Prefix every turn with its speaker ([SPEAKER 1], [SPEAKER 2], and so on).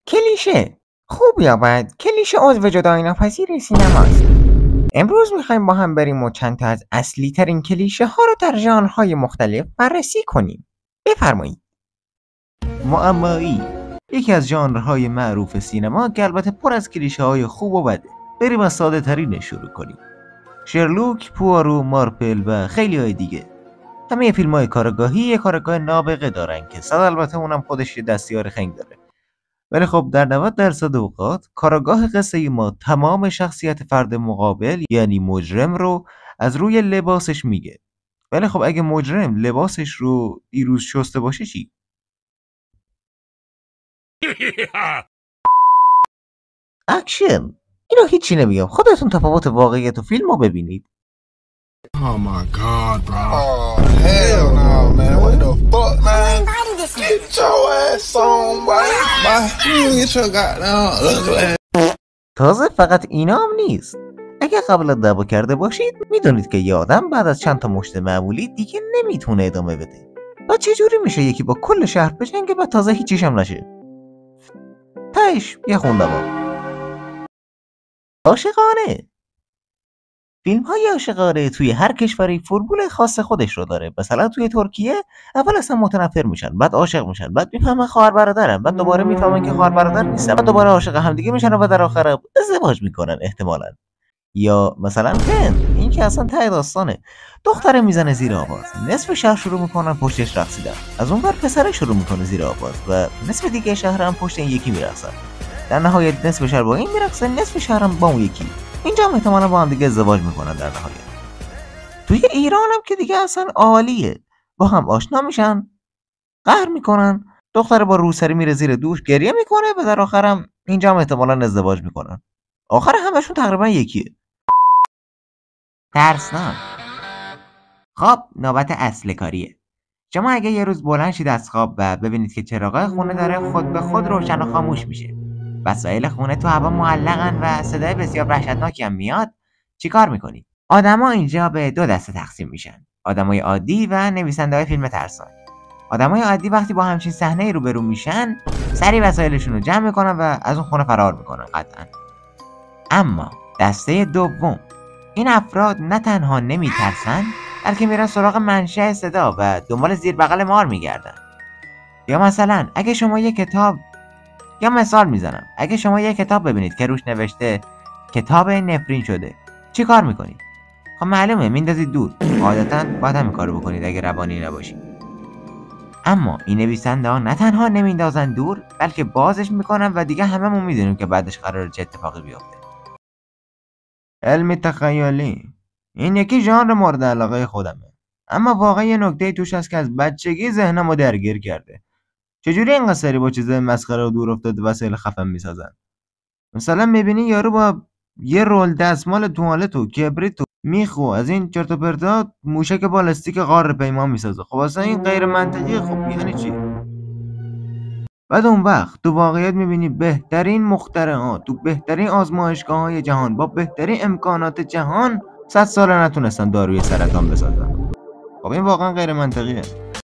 [SPEAKER 1] کلیشه خوب یا بد، کلیشه عضو جدایی ناپذیر سینماست. امروز میخوایم با هم بریم و چند تا از اصلی ترین کلیشه ها رو در ژانرهای مختلف بررسی کنیم. بفرمایید.
[SPEAKER 2] معمایی یکی از ژانرهای معروف سینما که البته پر از کلیشه های خوب و بده. بریم از ساده ترینش شروع کنیم. شرلوک، پوارو، مارپل و خیلی های دیگه. همه فیلم های کارگاهی یه کارگاه نابغه دارن که صد البته اونم خودش یه دستیار خنگ داره. ولی خب در 90% اوقات کارآگاه قصه ما تمام شخصیت فرد مقابل یعنی مجرم رو از روی لباسش میگه. ولی خب اگه مجرم لباسش رو دیروز شسته باشه چی؟ اکشن. اینو هیچی نمیگم، خودتون تفاوت واقعیت و فیلم رو ببینید.
[SPEAKER 3] Oh my god, bro. Oh, hell no, man. What the fuck, man? Get your ass on, boy. Get your goddamn ugly.
[SPEAKER 2] تازه فقط اینا هم نیست. اگه قبل دعوا کرده باشید میدونید که یه آدم بعد از چند تا مشت معمولی دیگه نمیتونه ادامه بده. و چجوری میشه یکی با کل شهر بجنگه و تازه هیچیش هم نشه؟ تهش یه خوندوا. عاشقانه. فیلم های عاشقانه توی هر کشوری فرمول خاص خودش رو داره. مثلا توی ترکیه اول اصلا متنفر میشن، بعد عاشق میشن، بعد میفهمن خواهر برادرن، بعد دوباره میفهمن که خواهر برادر نیستن، بعد دوباره عاشق همدیگه میشن و در آخر ازدواج میکنن احتمالاً. یا مثلا هند، این که اصلا ته داستانه. دختره میزنه زیر آواز، نصف شهر شروع میکنن پشتش رقصیدن، از اون ور پسره شروع میکنه زیر آواز و نصف دیگه شهر هم پشت این یکی میرقصن. در نهایت نصف شهر با این میرقصه، نصف شهر هم با اون یکی. اینجا هم احتمالاً با هم دیگه ازدواج میکنن در نهایت. توی ایران هم که دیگه اصلا عالیه، با هم آشنا میشن، قهر میکنن، دختره با روسری میره زیر دوش گریه میکنه و در آخرم اینجا هم احتمالاً ازدواج میکنن. آخر همشون تقریبا یکیه.
[SPEAKER 1] ترسناک. خب نوبت اصل کاریه. شما اگه یه روز بلند شید از خواب و ببینید که چراغای خونه داره خود به خود روشن و خاموش میشه، وسایل خونه تو هوا معلقن و صدای بسیار وحشتناکی هم میاد، چیکار میکنید؟ آدما اینجا به دو دسته تقسیم میشن: آدمای عادی و نویسنده‌های فیلم ترسناک. آدمای عادی وقتی با همچین صحنه‌ای روبرو میشن، سریع وسایلشون رو جمع میکنن و از اون خونه فرار میکنن قطعا. اما دسته دوم، این افراد نه تنها نمیترسن بلکه میرن سراغ منشأ صدا و دنبال زیر بغل مار میگردن. یا مثلا اگه شما یه کتاب، یا مثال میزنم، اگه شما یه کتاب ببینید که روش نوشته کتاب نفرین شده، چی کار میکنید؟ خب معلومه میندازید دور. عادتا باید همین کارو بکنید اگه روانی نباشید. اما این نویسنده ها نه تنها نمیندازن دور بلکه بازش میکنن و دیگه هممون میدونیم که بعدش قراره چه اتفاقی بیفته. علم تخیلی، این یکی ژانر مورد علاقه خودمه، اما واقعا یه نکته توش هست که از بچگی ذهنمو درگیر کرده. چجوری اینقدر سری با چیزای مسخره و دور افتاده وسایل خفن میسازن؟ مثلا میبینی یارو با یه رول دستمال توالت و کبریت و میخ و از این چرت و پرتا موشک بالستیک غار پیما میسازه. خب اصلا این غیر منطقیه. خب یعنی چی؟ بعد اون وقت تو واقعیت میبینی بهترین مخترعات تو بهترین آزمایشگاه‌های جهان با بهترین امکانات جهان 100 سال نتونستن داروی سرطان بسازن. خب این واقعا غیر منطقیه.